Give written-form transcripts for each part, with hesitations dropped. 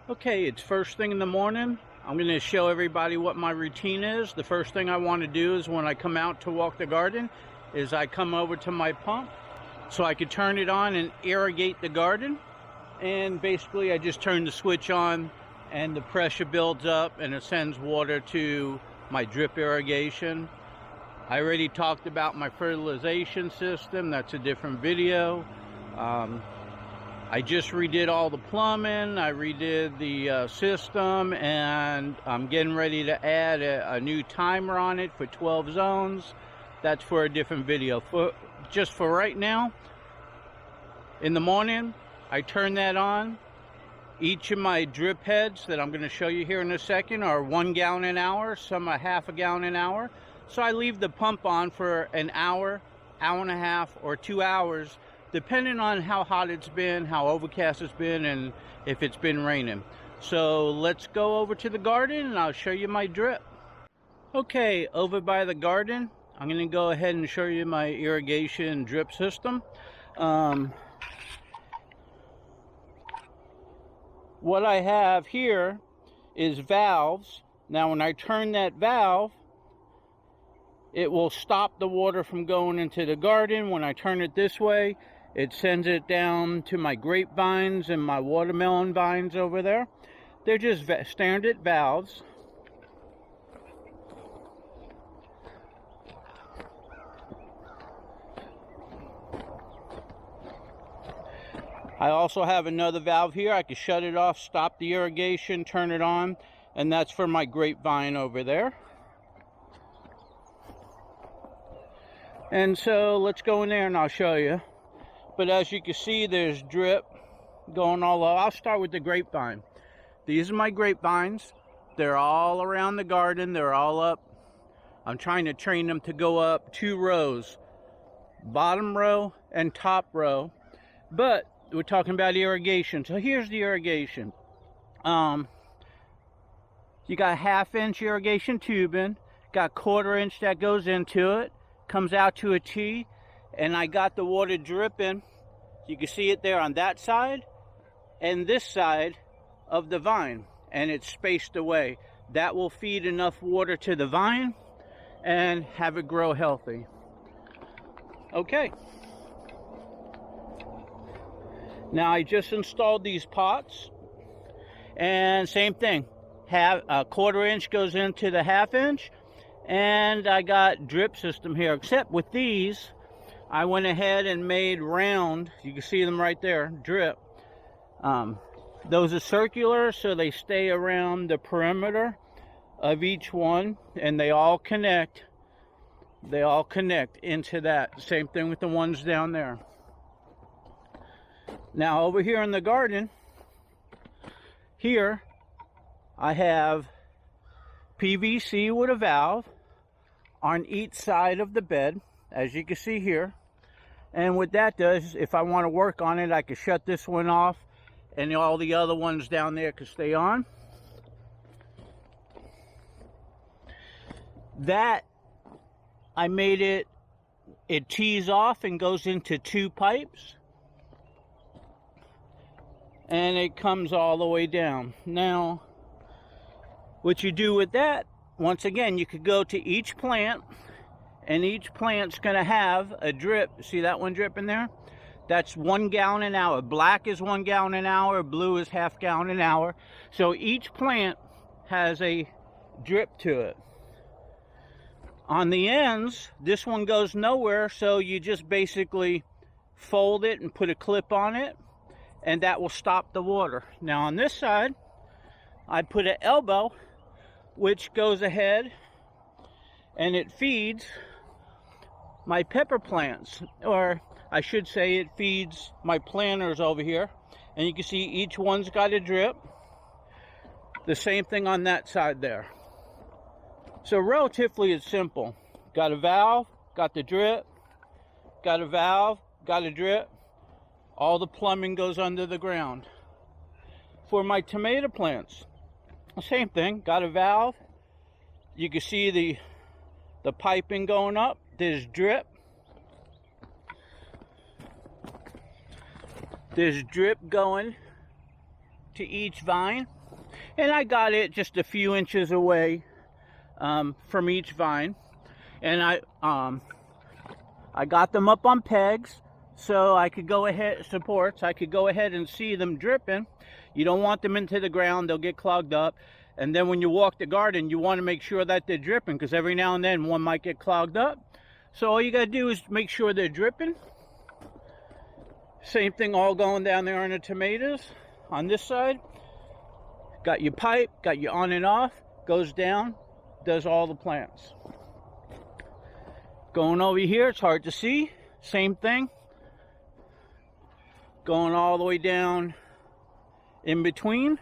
Okay, it's first thing in the morning. I'm going to show everybody what my routine is. The first thing I want to do is when I come out to walk the garden is I come over to my pump so I could turn it on and irrigate the garden. And basically I just turn the switch on and the pressure builds up and it sends water to my drip irrigation. I already talked about my fertilization system. That's a different video. I just redid all the plumbing, I redid the system, and I'm getting ready to add a new timer on it for 12 zones. That's for a different video. Just for right now, in the morning, I turn that on. Each of my drip heads that I'm going to show you here in a second are 1 gallon an hour, some are half a gallon an hour. So I leave the pump on for an hour, hour and a half, or 2 hours, depending on how hot it's been, how overcast it's been, and if it's been raining. So let's go over to the garden and I'll show you my drip. Okay, over by the garden, I'm going to go ahead and show you my irrigation drip system. What I have here is valves. Now when I turn that valve, it will stop the water from going into the garden. When I turn it this way, it sends it down to my grapevines and my watermelon vines over there. They're just standard valves. I also have another valve here. I can shut it off, stop the irrigation, turn it on, and that's for my grapevine over there. And so let's go in there and I'll show you. But as you can see, there's drip going all over. I'll start with the grapevine. These are my grapevines. They're all around the garden. They're all up. I'm trying to train them to go up 2 rows. Bottom row and top row. But we're talking about irrigation. So here's the irrigation. You got 1/2 inch irrigation tubing. Got 1/4 inch that goes into it. Comes out to a T. And I got the water dripping. You can see it there on that side and this side of the vine, and it's spaced away. That will feed enough water to the vine and have it grow healthy. Okay. Now I just installed these pots, and same thing. Have a 1/4 inch goes into the 1/2 inch, and I got drip system here. Except with these, I went ahead and made round, you can see them right there, drip. Those are circular, so they stay around the perimeter of each one, and they all connect into that. Same thing with the ones down there. Now over here in the garden, here I have PVC with a valve on each side of the bed, as you can see here. And what that does, if I want to work on it, I can shut this one off and all the other ones down there can stay on. That, I made it tees off and goes into 2 pipes. And it comes all the way down. Now, what you do with that, once again, you could go to each plant, and each plant's going to have a drip. See that one dripping there? That's 1 gallon an hour. Black is 1 gallon an hour. Blue is 1/2 gallon an hour. So each plant has a drip to it. On the ends, this one goes nowhere, so you just basically fold it and put a clip on it, and that will stop the water. Now on this side, I put an elbow, which goes ahead and it feeds my pepper plants, or I should say it feeds my planters over here. And you can see each one's got a drip. The same thing on that side there. So relatively it's simple. Got a valve, got the drip, got a valve, got a drip. All the plumbing goes under the ground. For my tomato plants, same thing. Got a valve. You can see the piping going up. There's drip. There's drip going to each vine, and I got it just a few inches away from each vine. And I got them up on pegs so I could go ahead, supports, I could go ahead and see them dripping. You don't want them into the ground, they'll get clogged up. And then when you walk the garden, you want to make sure that they're dripping, because every now and then one might get clogged up. So all you got to do is make sure they're dripping. Same thing all going down there on the tomatoes. On this side, got your pipe, got your on and off, goes down, does all the plants. Going over here, it's hard to see, same thing. Going all the way down in between.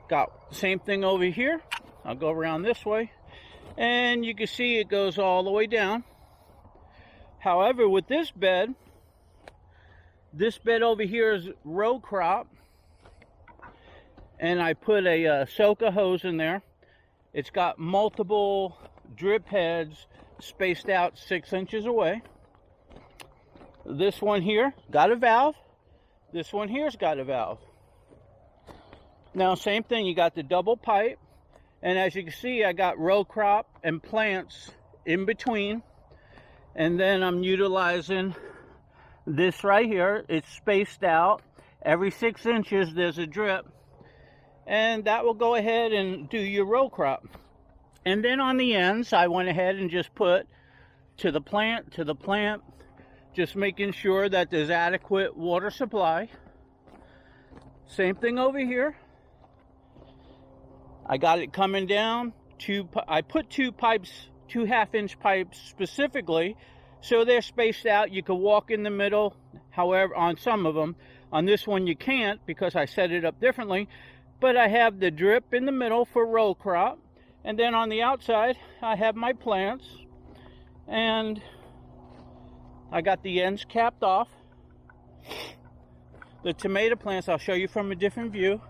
Got the same thing over here. I'll go around this way. And you can see it goes all the way down. However, with this bed over here is row crop. And I put a soaker hose in there. It's got multiple drip heads spaced out 6 inches away. This one here got a valve. This one here's got a valve. Now, same thing, you got the double pipe. And as you can see, I got row crop and plants in between. And then I'm utilizing this right here. It's spaced out. Every 6 inches, there's a drip. And that will go ahead and do your row crop. And then on the ends, I went ahead and just put to the plant, just making sure that there's adequate water supply. Same thing over here. I got it coming down. I put two pipes, 2 half-inch pipes specifically, so they're spaced out. You can walk in the middle. However, on some of them, on this one you can't because I set it up differently. But I have the drip in the middle for row crop. And then on the outside, I have my plants. And I got the ends capped off. The tomato plants, I'll show you from a different view.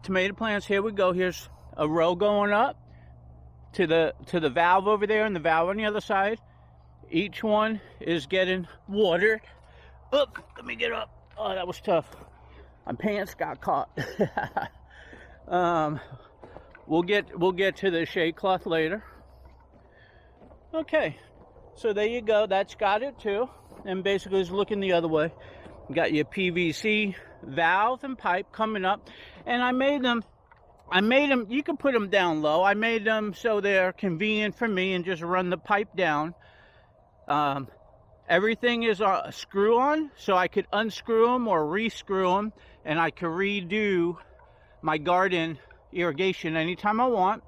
Tomato plants, here we go. Here's a row going up to the valve over there and the valve on the other side. Each one is getting watered. Oh, let me get up. Oh, that was tough. My pants got caught. We'll get to the shade cloth later. Okay, so there you go. That's got it too. And basically it's looking the other way. You got your PVC valve and pipe coming up. And I made them, you can put them down low. I made them so they're convenient for me and just run the pipe down. Everything is a screw on, so I could unscrew them or re-screw them, and I could redo my garden irrigation anytime I want.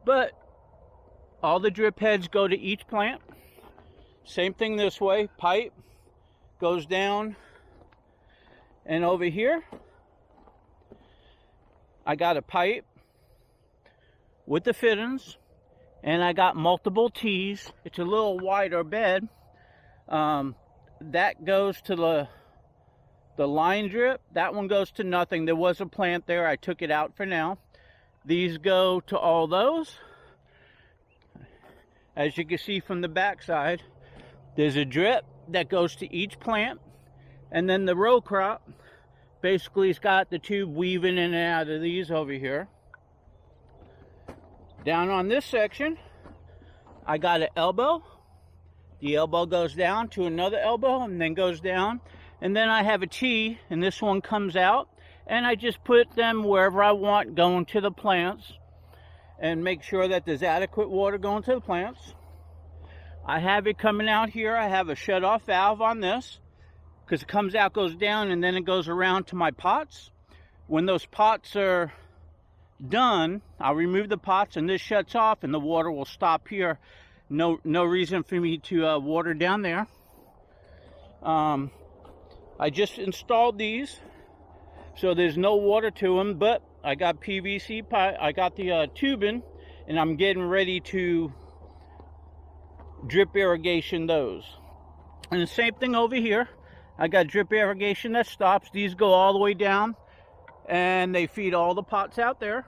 But all the drip heads go to each plant. Same thing this way, pipe goes down, and over here I got a pipe with the fittings, and I got multiple tees. It's a little wider bed. That goes to the line drip. That one goes to nothing. There was a plant there. I took it out for now. These go to all those. As you can see from the back side, there's a drip that goes to each plant. And then the row crop basically has got the tube weaving in and out of these over here. Down on this section, I got an elbow. The elbow goes down to another elbow and then goes down. And then I have a T, and this one comes out. And I just put them wherever I want going to the plants. And make sure that there's adequate water going to the plants. I have it coming out here. I have a shut-off valve on this, because it comes out, goes down, and then it goes around to my pots. When those pots are done, I'll remove the pots, and this shuts off, and the water will stop here. No reason for me to water down there. I just installed these, so there's no water to them, but I got PVC pipe. I got the tubing, and I'm getting ready to drip irrigation those. And the same thing over here. I got drip irrigation that stops. These go all the way down, and they feed all the pots out there.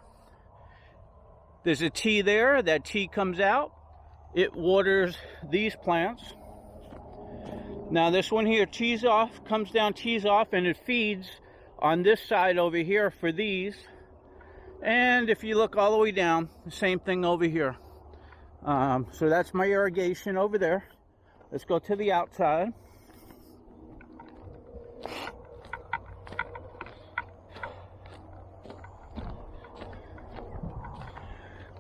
There's a T there. That T comes out. It waters these plants. Now this one here tees off, comes down, tees off, and it feeds on this side over here for these. And if you look all the way down, the same thing over here. So that's my irrigation over there. Let's go to the outside.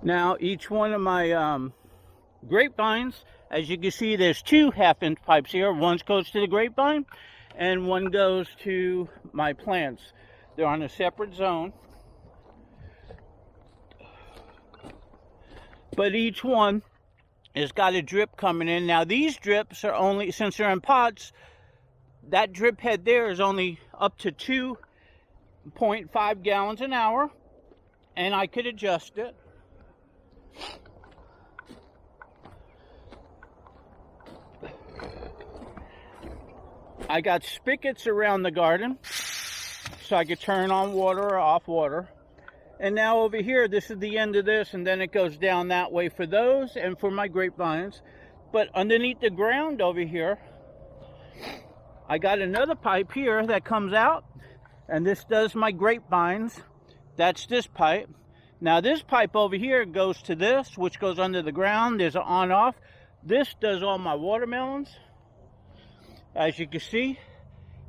Now, each one of my grapevines, as you can see, there's 2 half-inch pipes here. One goes to the grapevine, and one goes to my plants. They're on a separate zone. But each one has got a drip coming in. Now, these drips are only, since they're in pots, that drip head there is only up to 2.5 gallons an hour, and I could adjust it. I got spigots around the garden, so I could turn on water or off water. And now over here, this is the end of this, and then it goes down that way for those and for my grapevines. But underneath the ground over here, I got another pipe here that comes out, and this does my grapevines. That's this pipe. Now this pipe over here goes to this, which goes under the ground. There's an on-off. This does all my watermelons. As you can see,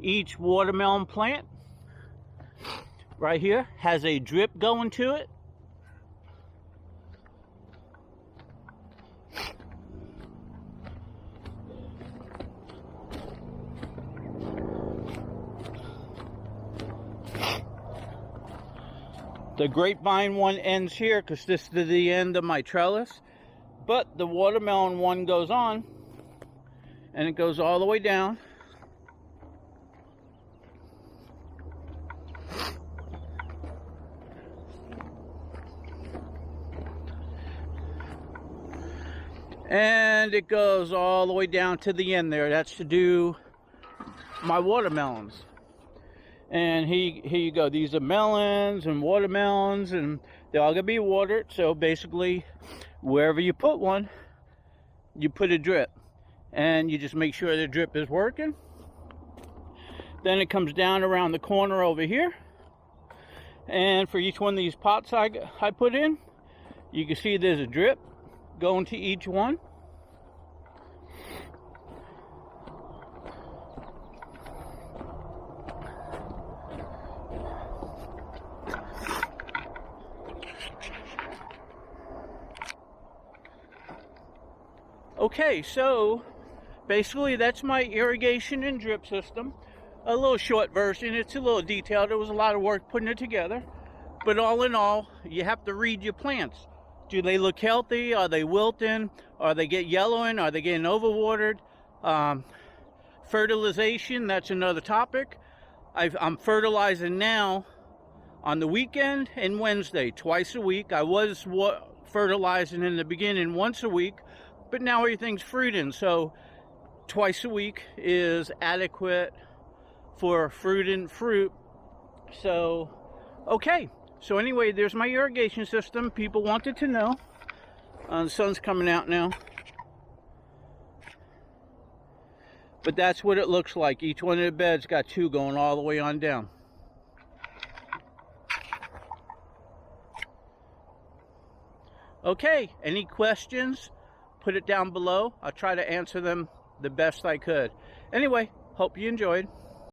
each watermelon plant right here has a drip going to it. The grapevine one ends here because this is the end of my trellis, but the watermelon one goes on, and it goes all the way down. And it goes all the way down to the end there. That's to do my watermelons. And here you go. These are melons and watermelons, and they're all gonna be watered. So basically, wherever you put one, you put a drip, and you just make sure the drip is working. Then it comes down around the corner over here, and for each one of these pots I put in, you can see there's a drip going to each one. Okay, so basically that's my irrigation and drip system. A little short version. It's a little detailed. There was a lot of work putting it together. But all in all, you have to read your plants. Do they look healthy? Are they wilting? Are they get yellowing? Are they getting overwatered? Fertilization, that's another topic. I'm fertilizing now on the weekend and Wednesday, twice a week. I was fertilizing in the beginning once a week, but now everything's fruiting, so twice a week is adequate for fruiting fruit. So, okay. So anyway, there's my irrigation system. People wanted to know. The sun's coming out now. But that's what it looks like. Each one of the beds got 2 going all the way on down. Okay, any questions? Put it down below. I'll try to answer them the best I could. Anyway, hope you enjoyed.